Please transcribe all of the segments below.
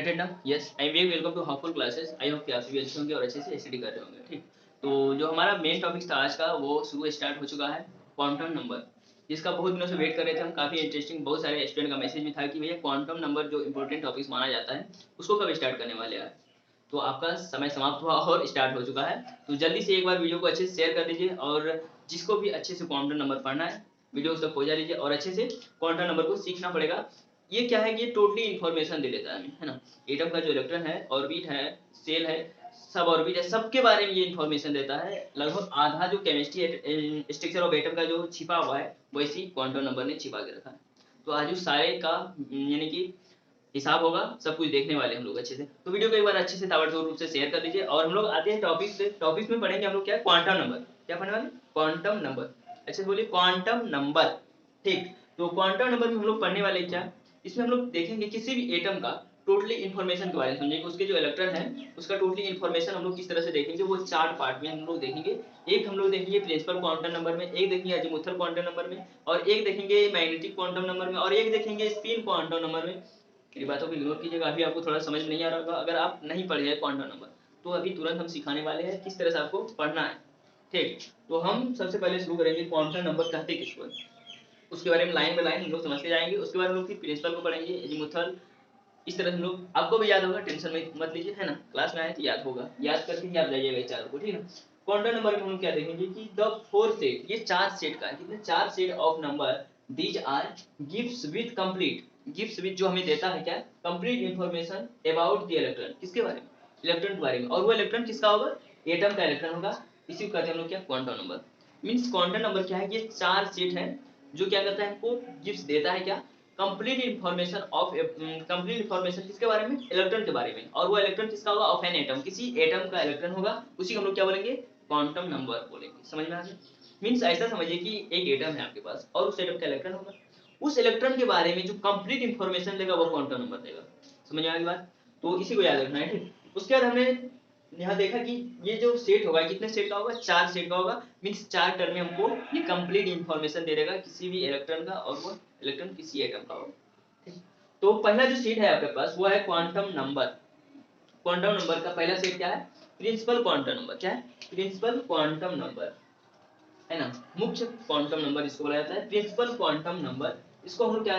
Excited ना? Yes, I am very welcome to housefull classes. I hope कि आप सभी अच्छे होंगे और अच्छे से स्टडी कर रहे होंगे। ठीक, तो जो हमारा मेन टॉपिक था आज का वो शुरू स्टार्ट हो चुका है, क्वांटम नंबर, जिसका बहुत दिनों से वेट कर रहे थे हम। काफ़ी इंटरेस्टिंग, बहुत सारे स्टूडेंट का मैसेज भी था कि भैया क्वांटम नंबर जो इंपॉर्टेंट टॉपिक्स माना जाता है उसको कब स्टार्ट करने वाले हैं। तो आपका समय समाप्त हुआ और स्टार्ट हो चुका है, तो जल्दी से एक बार वीडियो को अच्छे से शेयर कर दीजिए और जिसको भी अच्छे से क्वांटम नंबर पढ़ना है वीडियो तक पहुंचा दीजिए और अच्छे से क्वांटम नंबर को सीखना पड़ेगा। ये क्या है कि ये टोटली इन्फॉर्मेशन दे देता है ना। एटम का जो इलेक्ट्रॉन है, ऑर्बिट है, सेल है, सब ऑर्बिट है, सबके बारे में ये इन्फॉर्मेशन देता है। लगभग आधा जो केमिस्ट्री स्ट्रक्चर ऑफ एटम का जो छिपा हुआ है वैसी क्वांटम नंबर ने छिपा के रखा है। तो आज उस सारे का यानी कि हिसाब होगा, सब कुछ देखने वाले हम लोग अच्छे से। तो वीडियो को एक बार अच्छे से ताबड़तोड़ रूप से शेयर कर दीजिए और हम लोग आते हैं टॉपिक पे। टॉपिक में पढ़ेंगे हम लोग क्या, क्वांटम नंबर। क्या पढ़ने वाले? Quantum number. अच्छे से बोलिए, क्वांटम नंबर। ठीक, तो क्वांटम नंबर में हम लोग पढ़ने वाले क्या, इसमें हम लोग देखेंगे किसी भी एटम का टोटली इन्फॉर्मेशन के बारे में समझेंगे। उसके जो इलेक्ट्रॉन है उसका टोटली इन्फॉर्मेशन हम लोग किस तरह से देखेंगे, वो 4 पार्ट में हम लोग देखेंगे। एक हम लोग देखेंगे प्रिंसिपल क्वांटम नंबर में, एक देखेंगे अजीमुथल क्वांटम नंबर में, और एक देखेंगे मैग्नेटिक क्वांटम नंबर में, और एक देखेंगे स्पिन क्वांटम नंबर में। मेरी बातों को इग्नोर कीजिएगा, अभी आपको थोड़ा समझ में नहीं आ रहा होगा अगर आप नहीं पढ़े हैं क्वांटम नंबर। तो अभी तुरंत हम सिखाने वाले हैं किस तरह से आपको पढ़ना है। ठीक, तो हम सबसे पहले शुरू करेंगे क्वांटम नंबर कहते किसको है, उसके बारे में लाइन बाय लाइन हम लोग समझते जाएंगे। उसके बाद हम लोग फिर प्रिंसिपल को पढ़ेंगे, अजीमुथल, इस तरह से हम लोग, आपको भी याद होगा, टेंशन में मत लीजिए, है ना। क्लास में आए तो याद होगा, याद करके ही आप जाइएगा इस चारों को, ठीक है। क्वांटम नंबर में हम लोग क्या देखेंगे कि द 4 सेट, ये 4 सेट का है, कितने 4 set of number, these are gives with complete, gives with जो हमें देता है क्या, complete information about the electron, किसके बारे में, इलेक्ट्रॉन के बारे में। और वो इलेक्ट्रॉन किसका होगा, एटम का इलेक्ट्रॉन होगा। इसी को कहते हैं हम लोग क्या, quantum number. Means quantum number क्या है, ये 4 सेट है जो क्या करता है, हमको गिव्स देता है क्या, complete information of, complete information किसके बारे में, इलेक्ट्रॉन के बारे में। और वो इलेक्ट्रॉन किसका होगा, ऑफ एन एटम, किसी एटम का इलेक्ट्रॉन होगा, उसी को हम लोग क्या बोलेंगे, क्वांटम नंबर बोलेंगे। समझ में आ गया? मींस ऐसा समझिए कि एक एटम है आपके पास और उस एटम का इलेक्ट्रॉन होगा, उस इलेक्ट्रॉन के बारे में जो कंप्लीट इंफॉर्मेशन देगा वो क्वांटम नंबर देगा। समझ में आ गई बात? तो इसी को याद रखना है, ठीक। उसके बाद हमने यहाँ देखा कि ये जो सेट होगा कितने सेट का होगा, 4 सेट का होगा। मींस 4 टर्म में हमको ये कंप्लीट इंफॉर्मेशन दे देगा किसी भी इलेक्ट्रॉन का, और वो इलेक्ट्रॉन किसी एटम का होगा। तो पहला जो सेट है आपके पास वो है क्वांटम नंबर। क्वांटम नंबर का पहला सेट क्या है, प्रिंसिपल क्वांटम नंबर। क्या है, प्रिंसिपल क्वांटम नंबर, है ना। मुख्य क्वांटम नंबर इसको बोला जाता है, प्रिंसिपल क्वांटम नंबर। इसको हम लोग क्या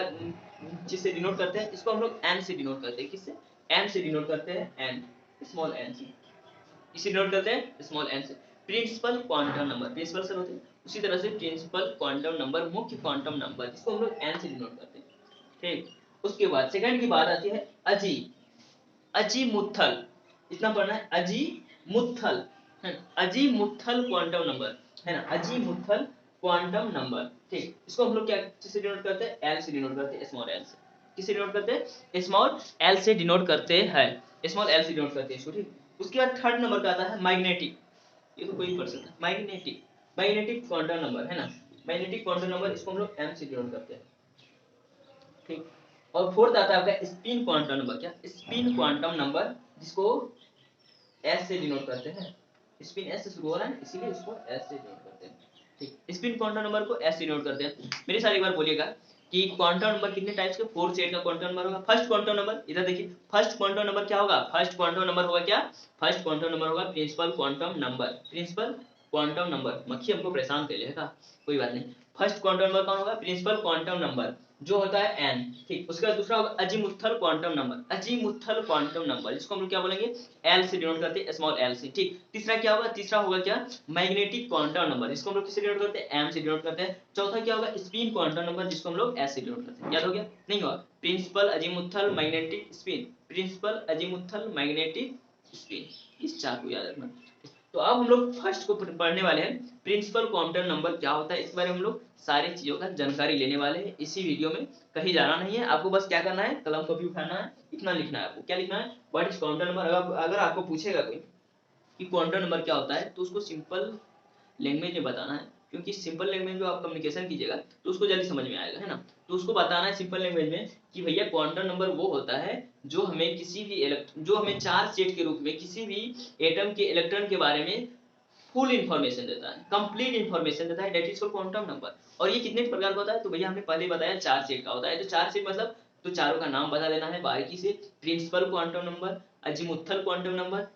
जिससे डिनोट करते हैं, इसको हम लोग एन से डिनोट करते हैं। किससे, एन से डिनोट करते हैं, एन, स्मॉल एन से, इसे डिनोट करते हैं स्मॉल एन से। प्रिंसिपल क्वांटम नंबर, प्रिंसिपल से होते हैं, उसी तरह से प्रिंसिपल क्वांटम नंबर, मुख्य क्वांटम नंबर, इसको हम लोग एन से डिनोट करते हैं, ठीक। उसके बाद सेकंड की बात आती है अजी, अजीमुथल, इतना पढ़ना है, अजीमुथल, है अजीमुथल क्वांटम नंबर, है ना, अजीमुथल क्वांटम नंबर, ठीक। इसको हम लोग क्या से डिनोट करते हैं, एल से डिनोट करते हैं, स्मॉल एल से। किससे डिनोट करते हैं, स्मॉल एल से डिनोट करते हैं, स्मॉल एल से डिनोट करते हैं इसको, ठीक। उसके बाद थर्ड नंबर का आता है मैग्नेटिक, ये तो कोई पढ़ सकता है, मैग्नेटिक, मैग्नेटिक क्वांटम नंबर, है ना, मैग्नेटिक क्वांटम नंबर, इसको हम लोग एम से डिनोट करते हैं, ठीक। और फोर्थ आता है आपका स्पिन क्वांटम नंबर। क्या, स्पिन क्वांटम नंबर, जिसको एस से डिनोट करते हैं, स्पिन एस से शुरू हो रहा है इसीलिए इसको एस से डिनोट करते हैं, ठीक। स्पिन क्वांटम नंबर को एस से डिनोट करते हैं। मेरे साथ एक बार बोलिएगा कि क्वांटम नंबर कितने टाइप्स के, 4 सेट का क्वांटम नंबर होगा। फर्स्ट क्वांटम नंबर, इधर देखिए, फर्स्ट क्वांटम नंबर क्या होगा, फर्स्ट क्वांटम नंबर होगा क्या, फर्स्ट क्वांटम नंबर होगा principal quantum number, principal quantum number. मक्खी हमको परेशान कर लेगा, कोई बात नहीं। फर्स्ट क्वांटम नंबर कौन होगा, प्रिंसिपल क्वांटम नंबर, जो होता है एन, ठीक। उसके बाद दूसरा होगा azimuthal quantum number, azimuthal quantum number, जिसको हम लोग क्या बोलेंगे, एल से डिनोट करते हैं, स्मॉल एल से, ठीक। तीसरा क्या होगा, तीसरा होगा क्या, मैग्नेटिक क्वांटम नंबर, जिसको हम लोग किससे डिनोट करते हैं, एम से डिनोट करते हैं। चौथा क्या होगा, स्पिन क्वांटम नंबर, जिसको हम लोग एस से डिनोट करते हैं। याद हो गया, नहीं हुआ, principal azimuthal magnetic spin, principal azimuthal magnetic spin, इस चार को याद रखना। तो अब हम लोग फर्स्ट को पढ़ने वाले हैं, प्रिंसिपल क्वांटम नंबर क्या होता है, इस बारे में हम लोग सारी चीजों का जानकारी लेने वाले हैं इसी वीडियो में। कहीं जाना नहीं है आपको, बस क्या करना है, कलम कॉपी उठाना है, इतना लिखना है आपको। क्या लिखना है, व्हाट इज क्वांटम नंबर। अगर आपको पूछेगा कोई कि क्वांटम नंबर क्या होता है, तो उसको सिंपल लैंग्वेज में बताना है, क्योंकि सिंपल लैंग्वेज में आप कम्युनिकेशन कीजिएगा तो उसको जल्दी समझ में आएगा, है ना। तो उसको बताना है सिंपल लैंग्वेज में कि भैया क्वांटम नंबर वो होता है जो हमें किसी भी जो हमें 4 सेट के रूप में किसी भी एटम के इलेक्ट्रॉन के बारे में फुल इंफॉर्मेशन देता है, कंप्लीट इंफॉर्मेशन देता है, that is called quantum number. और ये कितने प्रकार का होता है, तो भैया हमने पहले बताया 4 सेट का होता है। तो 4 सेट मतलब तो चारों का नाम बता देना है बारीकी से, principal quantum number, azimuthal quantum number,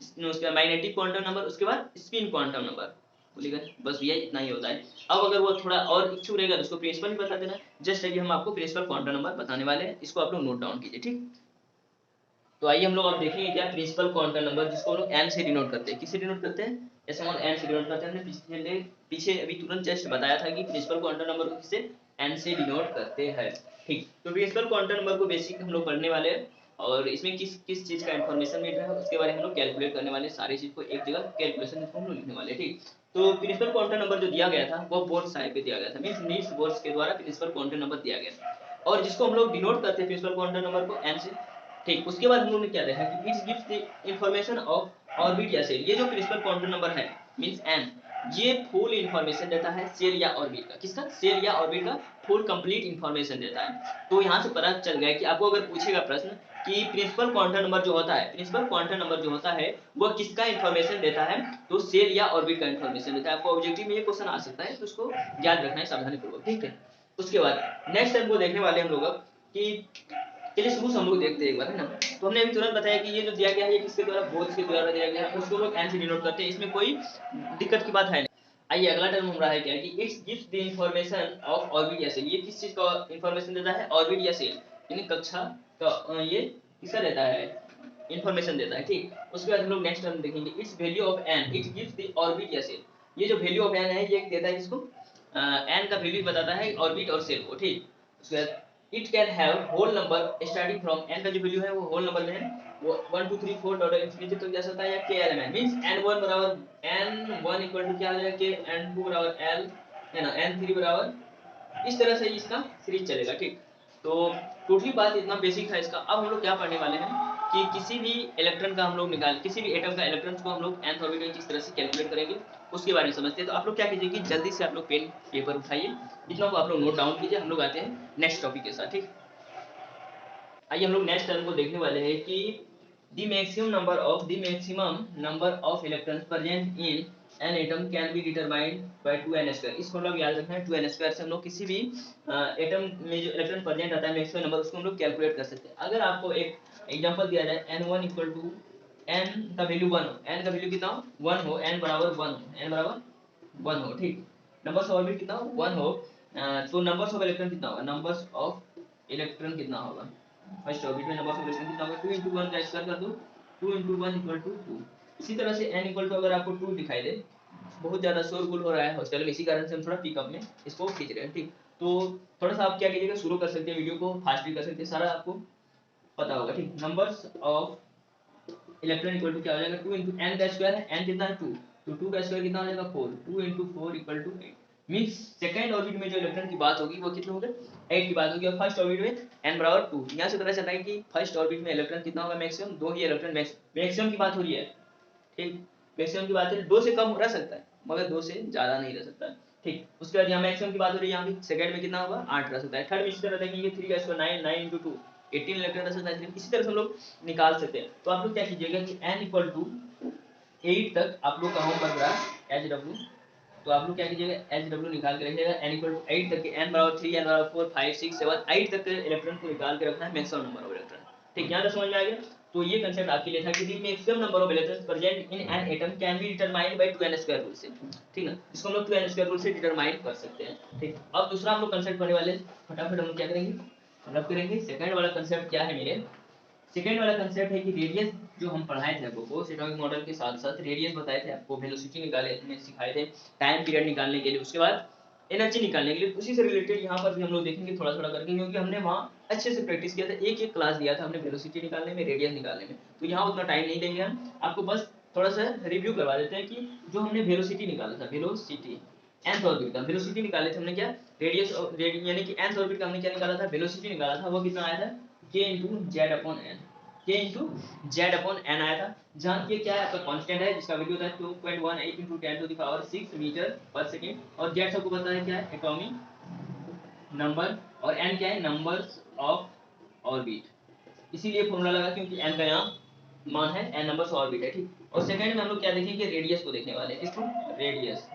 उसके बाद मैग्नेटिक क्वांटम नंबर, उसके बाद स्पिन क्वांटम नंबर, बोलेगा बस भैया इतना ही होता है। अब अगर वो थोड़ा और इच्छुक रहेगा तो उसको प्रिंसिपल भी बता देना। जस्ट अभी हम आपको प्रिंसिपल क्वांटम नंबर बताने वाले हैं, इसको आप लोग नोट डाउन कीजिए, ठीक। तो आइए हम लोग अब देखेंगे क्या प्रिंसिपल क्वांटम नंबर, जिसको हम लोग एन से डिनोट करते हैं। किससे डिनोट करते हैं? ऐसे हम एन से डिनोट करते हैं। हमने पीछे अभी तुरंत जस्ट बताया था कि प्रिंसिपल क्वांटम नंबर को किससे, एन से डिनोट करते हैं, ठीक। तो प्रिंसिपल क्वांटम नंबर को बेसिक हम लोग पढ़ने वाले हैं, और इसमें किस किस चीज का इन्फॉर्मेशन मिल रहा है उसके बारे में हम लोग कैलकुलेट करने वाले, सारी चीज को एक जगह कैलकुलेशन हम लोग लिखने वाले, ठीक। तो प्रिंसिपल क्वांटम नंबर जो दिया गया था वो बोर्ड साइड पे दिया गया था, मींस नीड्स बोर्ड्स के द्वारा प्रिंसिपल क्वांटम नंबर दिया गया, और जिसको हम लोग डिनोट करते हैं प्रिंसिपल क्वांटम नंबर को एन से, ठीक। उसके बाद हम लोगों ने क्या देखा कि it's gives the information of orbit या सेल। ये जो प्रिंसिपल क्वांटम नंबर है मींस एन, ये फुल इंफॉर्मेशन देता है सेल या ऑर्बिट का, किसका, सेल या ऑर्बिट का फुल कंप्लीट इंफॉर्मेशन देता है। तो यहाँ से पता चल गया कि आपको अगर पूछेगा प्रश्न कि प्रिंसिपल क्वांटम नंबर जो होता है, प्रिंसिपल क्वांटम नंबर जो होता है वो किसका इंफॉर्मेशन देता है, तो सेल या ऑर्बिट का इंफॉर्मेशन देता है। आपको ऑब्जेक्टिव में ये क्वेश्चन आ सकता है, तो उसको याद रखना है सावधानी पूर्वक, ठीक है। उसके बाद नेक्स्ट टाइम को देखने वाले हम लोग कि चलिए शुरू से हम लोग देखते हैं एक बार, है ना। तो हमने अभी तुरंत बताया कि ये जो दिया गया है ये किसके द्वारा, बोर्ड के द्वारा दिया गया है, उसको लोग एन से डिनोट करते हैं, इसमें कोई दिक्कत की बात है नहीं। आइए अगला टर्म हमारा है क्या कि it's gives the information of orbit या सेल। ये किस चीज का इंफॉर्मेशन देता है, ऑर्बिट या सेल, यानी कक्षा का ये किसका देता है, इंफॉर्मेशन देता है, ठीक। उसके बाद हम लोग नेक्स्ट टर्म देखेंगे it's value of N, it gives the orbit या सेल। ये जो वैल्यू ऑफ एन है ये देता है किसको, एन का वैल्यू बताता है ऑर्बिट और सेल को, ठीक। उसके बाद it can have whole number starting from, N का जो वैल्यू है वो होल नंबर में है, वो 1 2 3 4 टोटल इंफिनिटी तक जा सकता है, या के एलिमेंट मींस n1 बराबर n1 इक्वल टू क्या आ जाएगा, के n2 बराबर l, है ना, n3 बराबर, इस तरह से इसका सीरीज चलेगा, ठीक। तो टोटली बात इतना बेसिक है इसका। अब हम लोग क्या पढ़ने वाले हैं कि किसी भी इलेक्ट्रॉन का हम लोग निकाल, किसी भी एटम का इलेक्ट्रॉन को हम लोग nth ऑर्बिटल किस तरह से कैलकुलेट करेंगे उसके बारे में समझते हैं। तो आप लोग क्या कीजिए कि जल्दी से आप लोग पेन पेपर उठाइए, इतना को आप लोग नोट डाउन कीजिए, हम लोग आते हैं नेक्स्ट टॉपिक के साथ, ठीक। आइए हम लोग नेक्स्ट टर्म को देखने वाले हैं कि the maximum number of electrons present in an atom can be determined by 2n²। इसको हम लोग याद रखना है, 2n² से हम लोग किसी भी एटम में जो इलेक्ट्रॉन प्रेजेंट आता है मैक्सिमम नंबर, उसको हम लोग कैलकुलेट कर सकते हैं। अगर आपको एक एग्जांपल दिया जाए n1 इक्वल टू n का वैल्यू 1 हो, n का वैल्यू कितना हो 1 हो, n बराबर 1 हो, n बराबर 1 हो, ठीक। नंबर्स ऑफ ऑर्बिट कितना हो 1 हो, तो नंबर्स ऑफ इलेक्ट्रॉन कितना होगा, नंबर्स ऑफ इलेक्ट्रॉन कितना होगा, फर्स्ट ऑर्बिट में नंबर ऑफ इलेक्ट्रॉन कितना होगा, 2 into 1 का स्क्वायर कर दो, 2 into 1 इक्वल टू 2। इसी तरह से n इक्वल टू अगर आपको 2 दिखाई दे, बहुत ज्यादा शोरगुल हो रहा है हॉस्टल में, इसी कारण से हम थोड़ा पिकअप में इसको खींच रहे हैं, ठीक। तो थोड़ा सा आप क्या कीजिएगा, शुरू कर सकते हैं वीडियो को, फास्ट भी कर सकते हैं, सारा आपको पता होगा, ठीक। Numbers of electron equal to क्या हो जाएगा, 2 into n का स्क्वायर है, n कितना है 2, तो 2 का स्क्वायर कितना हो जाएगा 4, 2 into 4 equal to 8। Means second orbit में जो इलेक्ट्रॉन की बात होगी वो कितने होंगे, 8 की बात होगी, और फर्स्ट ऑर्बिट में n बराबर 2। यहां से पता चलता है कि फर्स्ट ऑर्बिट में इलेक्ट्रॉन कितना होगा, मैक्सिमम 2 ही इलेक्ट्रॉन, मैक्सिमम की बात हो रही है, ठीक। मैक्सिमम की बात है, 2 से कम रह सकता है मगर 2 से ज्यादा नहीं रह सकता, ठीक। उसके बाद यहाँ मैक्सिमम की बात हो रही है, यहाँ भी सेकंड में कितना होगा 8 रह सकता है, थर्ड में इसी तरह देखेंगे 3 का स्क्वायर 9, 9 into 2 18 इलेक्ट्रॉन रह सकता है, इसी तरह से हम लोग निकाल सकते हैं। तो आप लोग क्या कीजिएगा कि n इक्वल टू 8 तक आप लोग का होमवर्क रहा एच डब्ल्यू, तो आप लोग क्या कीजिएगा एच डब्ल्यू निकाल के रखिएगा, n इक्वल टू 8 तक के n बराबर 3, n बराबर 4, 5, 6, 7, 8 तक के इलेक्ट्रॉन को निकाल के रखना है मैक्सिमम नंबर ऑफ इलेक्ट्रॉन, ठीक। यहाँ तक समझ में आ गया। तो ये कंसेप्ट आपके लिए था कि the maximum number of electrons present in an atom can be determined by 2n² rule से, ठीक ना, इसको हम लोग 2n² रूल से डिटरमाइन कर सकते हैं, ठीक। अब दूसरा हम लोग कंसेप्ट पढ़ने वाले, फटाफट हम लोग क्या करेंगे, रब करेंगे। सेकंड वाला कंसेप्ट क्या है मेरे, सेकेंड वाला कंसेप्ट है कि रेडियस जो हम पढ़ाए थे आपको एटॉमिक मॉडल के साथ साथ रेडियस बताए थे आपको, वेलोसिटी निकाले सिखाए थे, टाइम पीरियड निकालने के लिए, उसके बाद एनर्जी निकालने के लिए, उसी से रिलेटेड यहाँ पर भी हम लोग देखेंगे थोड़ा थोड़ा करके, क्योंकि हमने वहाँ अच्छे से प्रैक्टिस किया था, एक एक क्लास दिया था हमने वेलोसिटी निकालने में, रेडियस निकालने में। तो यहाँ उतना टाइम नहीं देंगे हम आपको, बस थोड़ा सा रिव्यू करवा देते हैं कि जो हमने वेलोसिटी निकाला था, वेलोसिटी nth ऑर्बिट का वेलोसिटी निकाले थे हमने, क्या रेडियस यानी कि nth ऑर्बिट का हमने क्या निकाला था, वेलोसिटी निकाला था, वो कितना आया था k into z upon n, k into z upon n आया था, जहाँ के क्या है आपका कांस्टेंट है जिसका वैल्यू होता है 2.18 into 10 to the power 6 metre पर सेकंड, और z सबको पता है क्या है एटॉमिक नंबर, और n क्या है नंबर्स ऑफ ऑर्बिट, इसीलिए फॉर्मूला लगा क्योंकि n का यहाँ मान है, n नंबर्स ऑफ ऑर्बिट है, ठीक। और सेकंड में हम लोग क्या देखेंगे, रेडियस को देखने वाले हैं, किसको, रेडियस,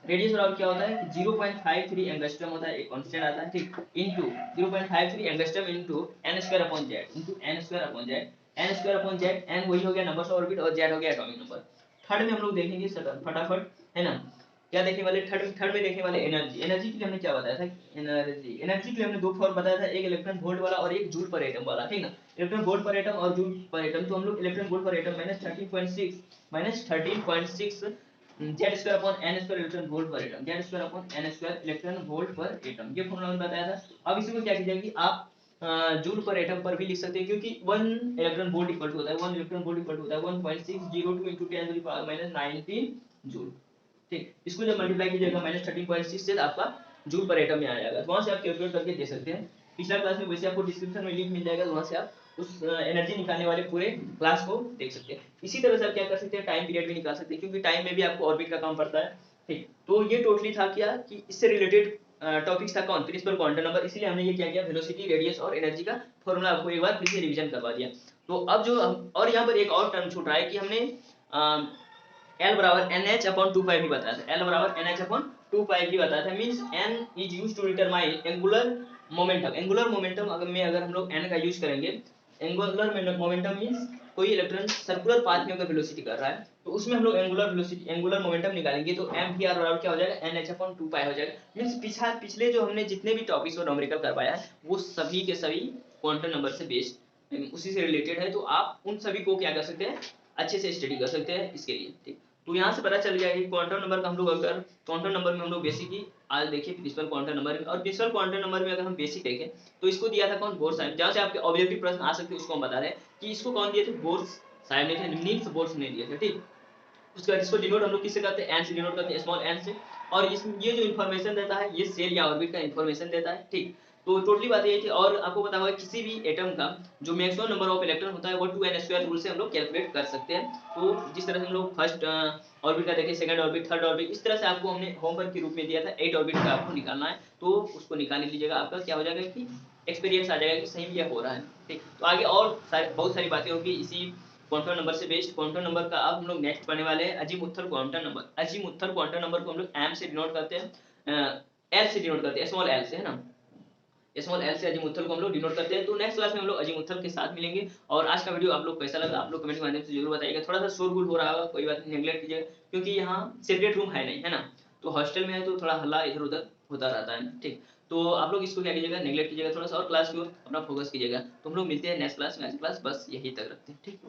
रेडियस ऑफ क्या होता है, 0.53 एंगस्ट्रम होता है, एक कांस्टेंट आता है, ठीक, into 0.53 angstrom into n square upon z, into n square upon z, n square upon z, n वही हो गया नंबर ऑफ ऑर्बिट और z हो गया एटॉमिक नंबर। थर्ड में हम लोग देखेंगे फटाफट, है ना, क्या देखने वाले, थर्ड में देखने वाले एनर्जी। एनर्जी के लिए हमने क्या बताया था, एनर्जी के लिए हमने दो फॉर्म बताया था, एक इलेक्ट्रॉन वोल्ट वाला और एक जूल पर एटम वाला, ठीक ना। इलेक्ट्रॉन वोल्ट पर एटम और जूल पर एटम, तो हम लोग electron volt per atom -13.6 Z square upon N square electron volt per atom, Z square upon N square electron volt per atom, ये formula हमने बताया था। अब इसी को क्या कीजिएगा कि आप जूल पर एटम पर भी लिख सकते हैं, क्योंकि 1 इलेक्ट्रॉन वोल्ट इक्वल टू होता है, 1 इलेक्ट्रॉन वोल्ट इक्वल टू होता है 1.602 × 10 to the power -19 जूल, ठीक। इसको जब मल्टीप्लाई कीजिएगा -13.6 से आपका जूल पर एटम में आ जाएगा, वहां से आप कैलकुलेट करके दे सकते हैं। पिछला क्लास में वैसे आपको डिस्क्रिप्शन में लिंक मिल जाएगा, वहां से आप उस एनर्जी निकालने वाले पूरे क्लास को देख सकते हैं। इसी तरह से आप क्या कर सकते हैं, टाइम पीरियड भी निकाल सकते हैं, क्योंकि टाइम में भी आपको ऑर्बिट का काम पड़ता है, ठीक। तो ये टोटली था क्या कि इससे रिलेटेड टॉपिक्स था कौन, प्रिंसिपल क्वांटम नंबर, इसीलिए हमने ये क्या किया, वेलोसिटी, रेडियस और एनर्जी का फॉर्मूला आपको एक बार फिर से रिवीजन करवा दिया। तो अब जो और यहाँ पर एक और टर्म छूट रहा है कि हमने L बराबर NH अपॉन 2 पाई भी बताया था, L बराबर NH अपॉन 2 पाई भी बताया था, means N is used to determine angular momentum. Angular momentum अगर हम लोग N का यूज करेंगे, एंगुलर मोमेंटम मींस कोई इलेक्ट्रॉन सर्कुलर पाथ में अगर वेलोसिटी कर रहा है तो उसमें हम लोग एंगुलर वेलोसिटी, एंगुलर मोमेंटम निकालेंगे, तो mvr बराबर क्या हो जाएगा, NH अपॉन 2 पाई हो जाएगा। मींस पिछले जो हमने जितने भी टॉपिक्स को न्यूमेरिकल करवाया है वो सभी के सभी क्वांटम नंबर से बेस्ड, उसी से रिलेटेड है, तो आप उन सभी को क्या कर सकते हैं, अच्छे से स्टडी कर सकते हैं इसके लिए, ठीक। तो यहाँ से पता चल गया कि क्वांटम नंबर का हम लोग, अगर क्वांटम नंबर में हम लोग बेसिक ही आज देखिए प्रिंसिपल क्वांटम नंबर में, और प्रिंसिपल क्वांटम नंबर में अगर हम बेसिक देखें तो इसको दिया था कौन, बोर्स। जहाँ से आपके ऑब्जेक्टिव प्रश्न आ सकते हैं उसको हम बता रहे हैं कि इसको कौन दिए थे, बोर्स साहब ने थे, नील्स बोर्स ने दिए थे, ठीक। उसके बाद इसको डिनोट हम लोग किससे करते हैं, एन से डिनोट करते हैं, स्मॉल एन से। और ये जो इन्फॉर्मेशन देता है ये सेल या ऑर्बिट का इन्फॉर्मेशन देता है, ठीक। तो टोटली बात ये थी। और आपको पता होगा किसी भी एटम का जो मैक्सिमम नंबर ऑफ इलेक्ट्रॉन होता है वो 2n² रूल से हम लोग कैलकुलेट कर सकते हैं। तो जिस तरह से हम लोग फर्स्ट ऑर्बिट का देखें, सेकंड ऑर्बिट, थर्ड ऑर्बिट, इस तरह से आपको हमने होमवर्क के रूप में दिया था 8 ऑर्बिट का आपको निकालना है, तो उसको निकाल लीजिएगा, आपका क्या हो जाएगा कि एक्सपीरियंस आ जाएगा कि सही में यह हो रहा है, ठीक। तो आगे और बहुत सारी बातें होगी इसी क्वांटम नंबर से बेस्ड। क्वांटम नंबर का अब हम लोग नेक्स्ट पढ़ने वाले हैं azimuthal quantum number. Azimuthal quantum number को हम लोग एम से डिनोट करते हैं, एल से डिनोट करते हैं, स्मॉल एल से, है ना, स्मॉल एल से अजीमुथल को हम लोग डिनोट करते हैं। तो नेक्स्ट क्लास में हम लोग अजीमुथल के साथ मिलेंगे। और आज का वीडियो आप लोग कैसा लगा आप लोग कमेंट के माध्यम से जरूर बताइएगा। थोड़ा सा शोरगुल हो रहा होगा, कोई बात नहीं, नेगलेक्ट कीजिएगा, क्योंकि यहाँ सेपरेट रूम है नहीं, है ना, तो हॉस्टल में है तो थोड़ा हल्ला इधर उधर होता रहता है, ठीक। तो आप लोग इसको क्या कीजिएगा, नेगलेक्ट कीजिएगा थोड़ा सा, और क्लास की ओर अपना फोकस कीजिएगा। तो हम लोग मिलते हैं नेक्स्ट क्लास में। आज क्लास बस यही तक रखते हैं, ठीक।